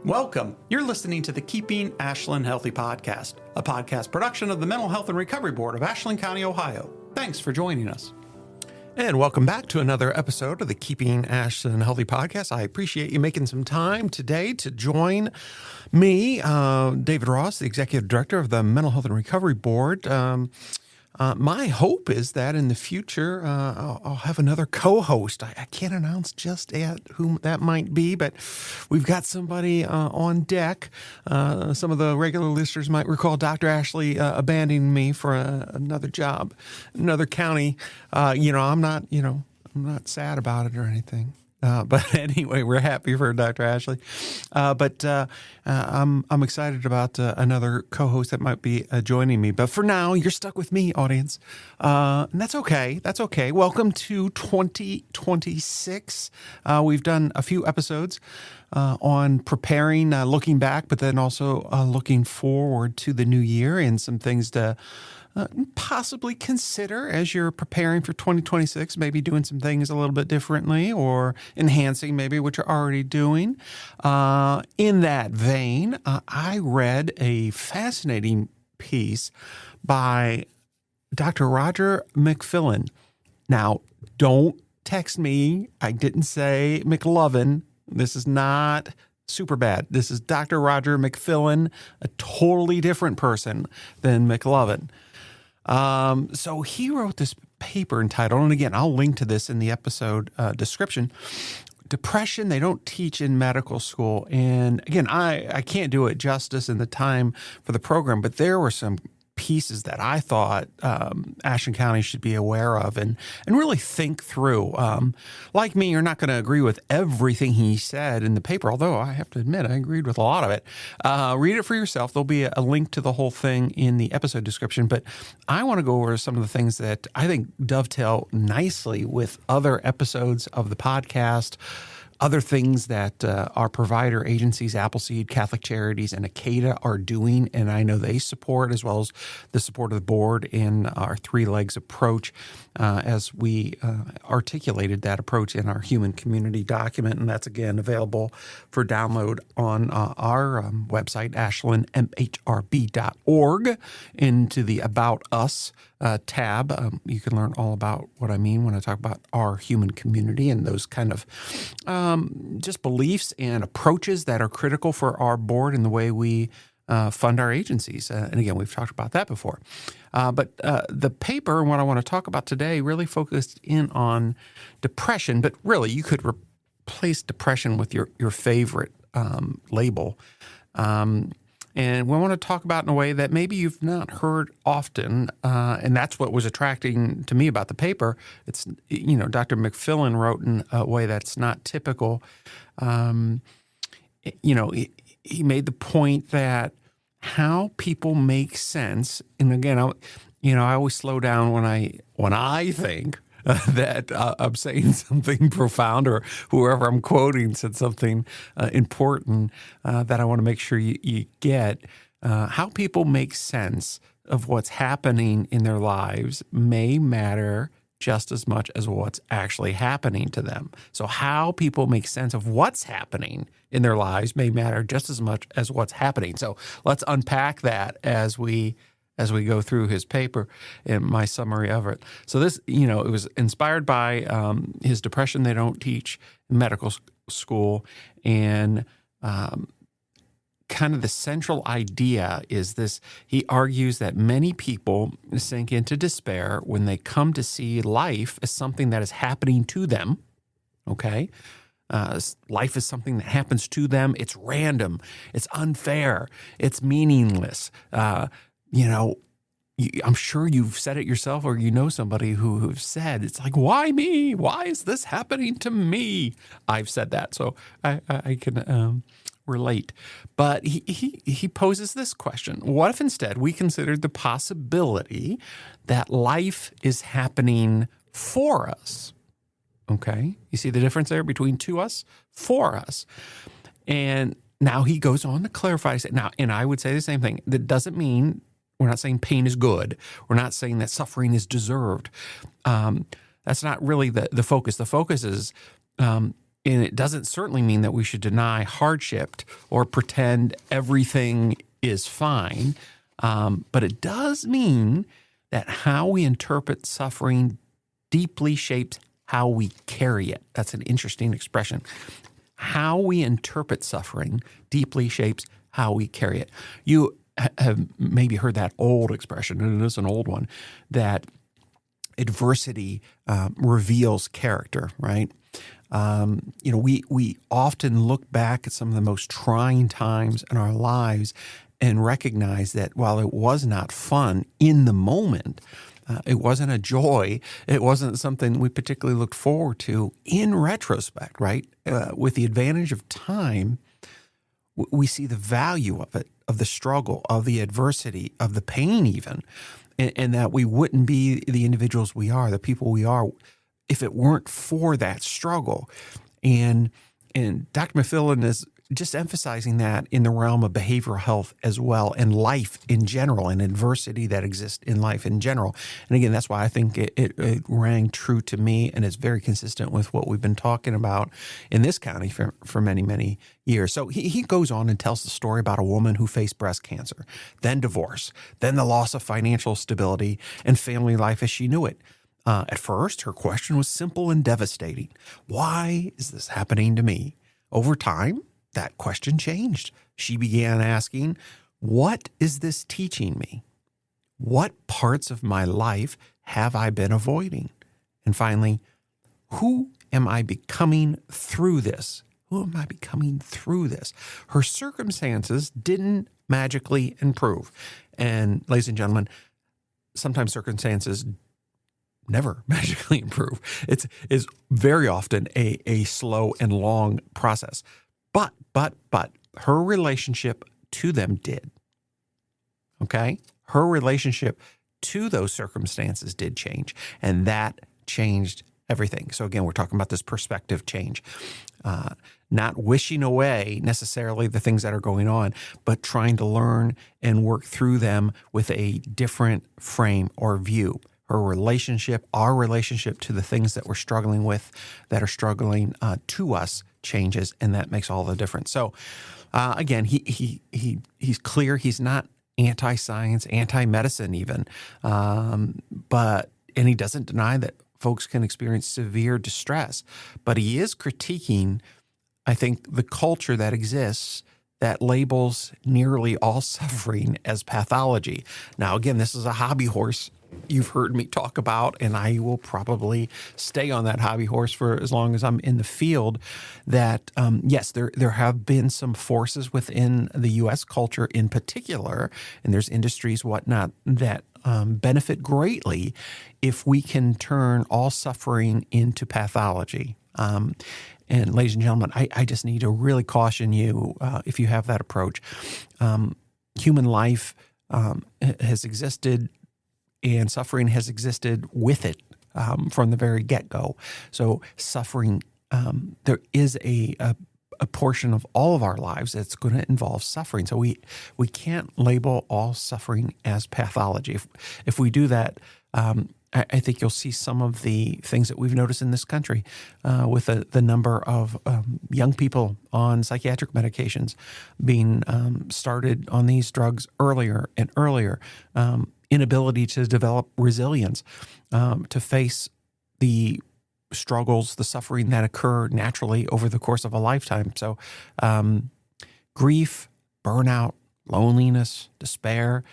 Welcome. You're listening to the Keeping Ashland Healthy podcast, a podcast production of the Mental Health and Recovery Board of Ashland County, Ohio. Thanks for joining us. And welcome back to another episode of the Keeping Ashland Healthy podcast. I appreciate you making some time today to join me, David Ross, the Executive Director of the Mental Health and Recovery Board. My hope is that in the future, I'll have another co-host. I can't announce just yet whom that might be, but we've got somebody on deck. Some of the regular listeners might recall Dr. Ashley abandoning me for another job, another county. I'm not sad about it or anything. But anyway, we're happy for Dr. Ashley. But I'm excited about another co-host that might be joining me. But for now, you're stuck with me, audience. And that's okay. That's okay. Welcome to 2026. We've done a few episodes on preparing, looking back, but then also looking forward to the new year and some things to possibly consider as you're preparing for 2026, maybe doing some things a little bit differently or enhancing maybe what you're already doing. In that vein, I read a fascinating piece by Dr. Roger McFillin. Now, don't text me. I didn't say McLovin. This is not Superbad. This is Dr. Roger McFillin, a totally different person than McLovin. So he wrote this paper entitled, and again, I'll link to this in the episode description, Depression They Don't Teach in Medical School. And again, I can't do it justice in the time for the program, but there were some pieces that I thought Ashland County should be aware of and really think through. Like me, you're not going to agree with everything he said in the paper, although I have to admit I agreed with a lot of it. Read it for yourself. There'll be a link to the whole thing in the episode description, but I want to go over some of the things that I think dovetail nicely with other episodes of the podcast, other things that our provider agencies, Appleseed, Catholic Charities, and Acada are doing, and I know they support, as well as the support of the board in our three legs approach as we articulated that approach in our human community document, and that's, again, available for download on our website, ashlandmhrb.org, into the About Us tab. You can learn all about what I mean when I talk about our human community and those kind of just beliefs and approaches that are critical for our board in the way we fund our agencies. And again, we've talked about that before. But the paper and what I want to talk about today really focused in on depression, but really you could replace depression with your favorite label. And we want to talk about in a way that maybe you've not heard often, and that's what was attracting to me about the paper. It's, Dr. McFillin wrote in a way that's not typical. He made the point that how people make sense, and again, I always slow down when I think that I'm saying something profound or whoever I'm quoting said something important that I want to make sure you get. How people make sense of what's happening in their lives may matter just as much as what's actually happening to them. So how people make sense of what's happening in their lives may matter just as much as what's happening. So let's unpack that as we go through his paper and my summary of it. So this, it was inspired by his Depression They Don't Teach in Medical School. And kind of the central idea is this. He argues that many people sink into despair when they come to see life as something that is happening to them, okay? Life is something that happens to them. It's random. It's unfair. It's meaningless. I'm sure you've said it yourself or somebody who've said, it's like, why me? Why is this happening to me? I've said that, so I can relate. But he poses this question. What if instead we considered the possibility that life is happening for us? Okay? You see the difference there between to us, for us. And now he goes on to clarify. Now, and I would say the same thing. That doesn't mean we're not saying pain is good. We're not saying that suffering is deserved. That's not really the focus. The focus is And it doesn't certainly mean that we should deny hardship or pretend everything is fine. But it does mean that how we interpret suffering deeply shapes how we carry it. That's an interesting expression. How we interpret suffering deeply shapes how we carry it. You have maybe heard that old expression, and it is an old one, that adversity reveals character, right? We often look back at some of the most trying times in our lives and recognize that while it was not fun in the moment, it wasn't a joy. It wasn't something we particularly looked forward to in retrospect, right? With the advantage of time, we see the value of it, of the struggle, of the adversity, of the pain even, and that we wouldn't be the individuals we are, the people we are, if it weren't for that struggle. And Dr. McFillin is just emphasizing that in the realm of behavioral health as well, and life in general, and adversity that exists in life in general. And again, that's why I think it rang true to me, and it's very consistent with what we've been talking about in this county for many, many years. So he goes on and tells the story about a woman who faced breast cancer, then divorce, then the loss of financial stability and family life as she knew it. At first, her question was simple and devastating. Why is this happening to me? Over time, that question changed. She began asking, what is this teaching me? What parts of my life have I been avoiding? And finally, who am I becoming through this? Who am I becoming through this? Her circumstances didn't magically improve. And ladies and gentlemen, sometimes circumstances never magically improve. It's very often a slow and long process. But her relationship to them did. Okay? Her relationship to those circumstances did change, and that changed everything. So again, we're talking about this perspective change. Not wishing away necessarily the things that are going on, but trying to learn and work through them with a different frame or view. Her relationship, our relationship to the things that we're struggling with, that are struggling to us, changes, and that makes all the difference. So, again, he's clear. He's not anti-science, anti-medicine even, and he doesn't deny that folks can experience severe distress. But he is critiquing, I think, the culture that exists that labels nearly all suffering as pathology. Now, again, this is a hobby horse you've heard me talk about, and I will probably stay on that hobby horse for as long as I'm in the field, that yes, there have been some forces within the U.S. culture in particular, and there's industries, whatnot, that benefit greatly if we can turn all suffering into pathology. And ladies and gentlemen, I just need to really caution you if you have that approach. Human life has existed, and suffering has existed with it from the very get-go. So suffering, there is a portion of all of our lives that's going to involve suffering. So we can't label all suffering as pathology. If we do that, I think you'll see some of the things that we've noticed in this country with the number of young people on psychiatric medications being started on these drugs earlier and earlier. Inability to develop resilience, to face the struggles, the suffering that occur naturally over the course of a lifetime. So grief, burnout, loneliness, despair,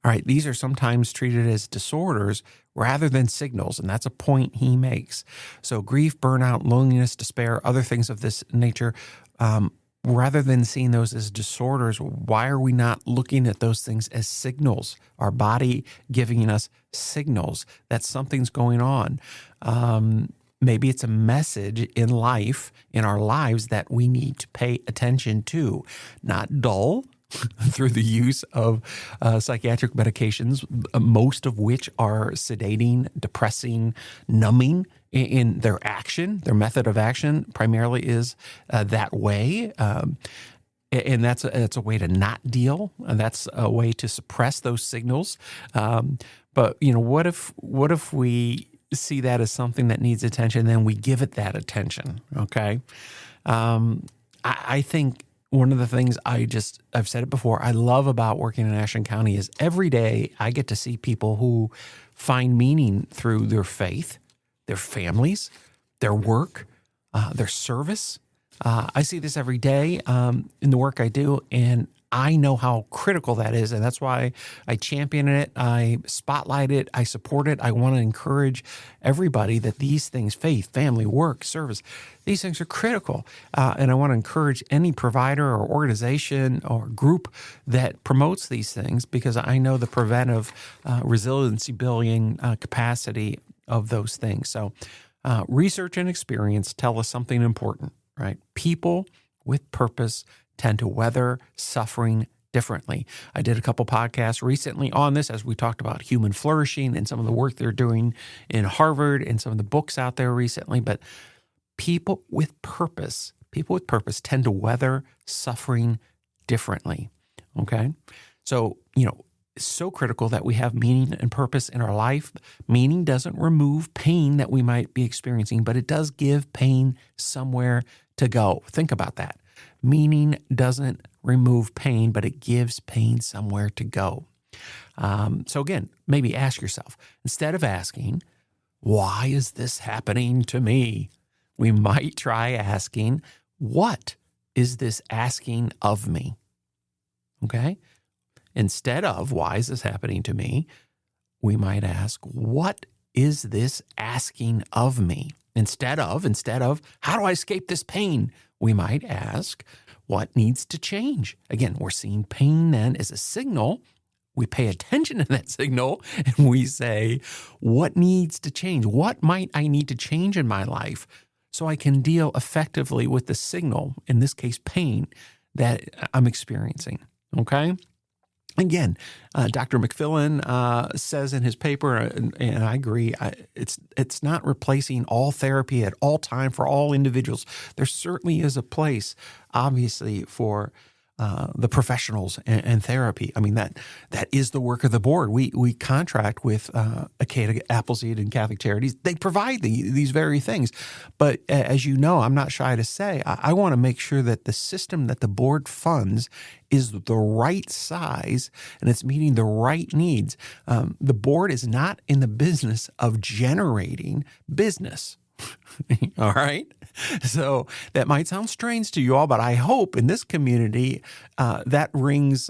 all right, these are sometimes treated as disorders rather than signals, and that's a point he makes. So grief, burnout, loneliness, despair, other things of this nature, rather than seeing those as disorders, why are we not looking at those things as signals? Our body giving us signals that something's going on. Maybe it's a message in life, in our lives, that we need to pay attention to, not dull through the use of psychiatric medications, most of which are sedating, depressing, numbing in their action. Their method of action primarily is that way. And that's a way to not deal, and that's a way to suppress those signals. But what if we see that as something that needs attention, then we give it that attention, okay? I think one of the things I've said it before, I love about working in Ashland County is every day I get to see people who find meaning through their faith, their families, their work, their service. I see this every day in the work I do, and I know how critical that is, and that's why I champion it, I spotlight it, I support it. I want to encourage everybody that these things, faith, family, work, service, these things are critical. And I want to encourage any provider or organization or group that promotes these things, because I know the preventive resiliency building capacity of those things. So research and experience tell us something important, right? People with purpose tend to weather suffering differently. I did a couple podcasts recently on this as we talked about human flourishing and some of the work they're doing in Harvard and some of the books out there recently. But people with purpose tend to weather suffering differently. Okay. So, it's so critical that we have meaning and purpose in our life. Meaning doesn't remove pain that we might be experiencing, but it does give pain somewhere to go. Think about that. Meaning doesn't remove pain, but it gives pain somewhere to go. So again, maybe ask yourself, instead of asking, why is this happening to me? We might try asking, what is this asking of me? Okay? Instead of, why is this happening to me? We might ask, what is this asking of me? Instead of, how do I escape this pain? We might ask, what needs to change? Again, we're seeing pain then as a signal. We pay attention to that signal and we say, what needs to change? What might I need to change in my life so I can deal effectively with the signal, in this case, pain, that I'm experiencing? Okay? Again, Dr. McFillin says in his paper, and I agree, it's not replacing all therapy at all time for all individuals. There certainly is a place, obviously, for the professionals and therapy. I mean, that is the work of the board. We contract with Acada, Appleseed, and Catholic Charities. They provide these very things. But as you know, I'm not shy to say, I want to make sure that the system that the board funds is the right size and it's meeting the right needs. The board is not in the business of generating business. All right. So that might sound strange to you all, but I hope in this community that rings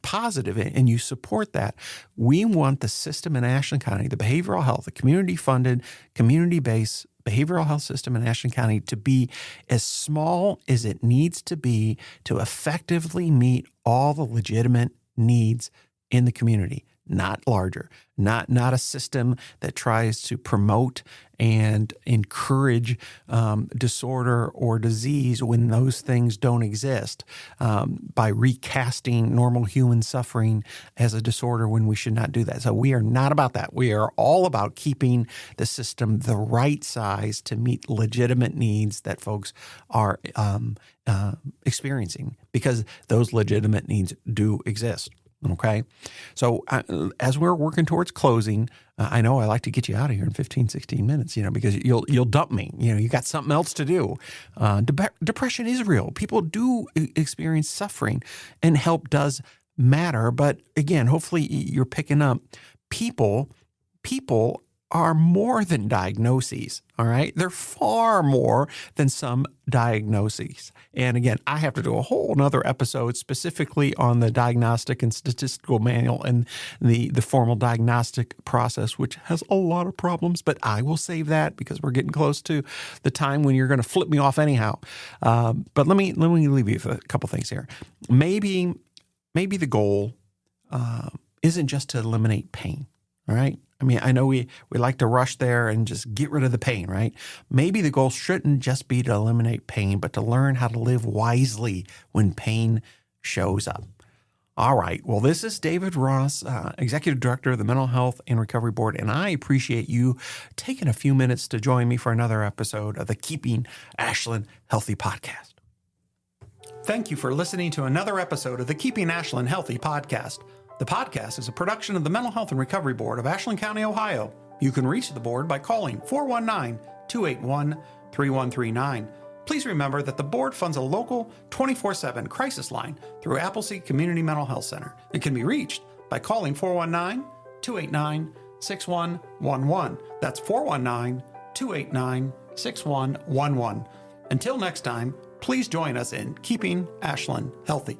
positive and you support that. We want the system in Ashland County, the behavioral health, the community-funded, community-based behavioral health system in Ashland County to be as small as it needs to be to effectively meet all the legitimate needs in the community, not larger, not a system that tries to promote and encourage disorder or disease when those things don't exist, by recasting normal human suffering as a disorder when we should not do that. So we are not about that. We are all about keeping the system the right size to meet legitimate needs that folks are experiencing, because those legitimate needs do exist. Okay. So as we're working towards closing, I know I like to get you out of here in 15, 16 minutes, because you'll dump me. You got something else to do. Depression is real. People do experience suffering and help does matter. But again, hopefully you're picking up people are more than diagnoses, all right? They're far more than some diagnoses. And again, I have to do a whole nother episode specifically on the diagnostic and statistical manual and the formal diagnostic process, which has a lot of problems, but I will save that because we're getting close to the time when you're going to flip me off anyhow. But let me leave you with a couple things here. Maybe the goal isn't just to eliminate pain, all right? I mean, I know we like to rush there and just get rid of the pain, right? Maybe the goal shouldn't just be to eliminate pain, but to learn how to live wisely when pain shows up. All right. Well, this is David Ross, Executive Director of the Mental Health and Recovery Board, and I appreciate you taking a few minutes to join me for another episode of the Keeping Ashland Healthy podcast. Thank you for listening to another episode of the Keeping Ashland Healthy podcast. The podcast is a production of the Mental Health and Recovery Board of Ashland County, Ohio. You can reach the board by calling 419-281-3139. Please remember that the board funds a local 24/7 crisis line through Appleseed Community Mental Health Center and can be reached by calling 419-289-6111. That's 419-289-6111. Until next time, please join us in keeping Ashland healthy.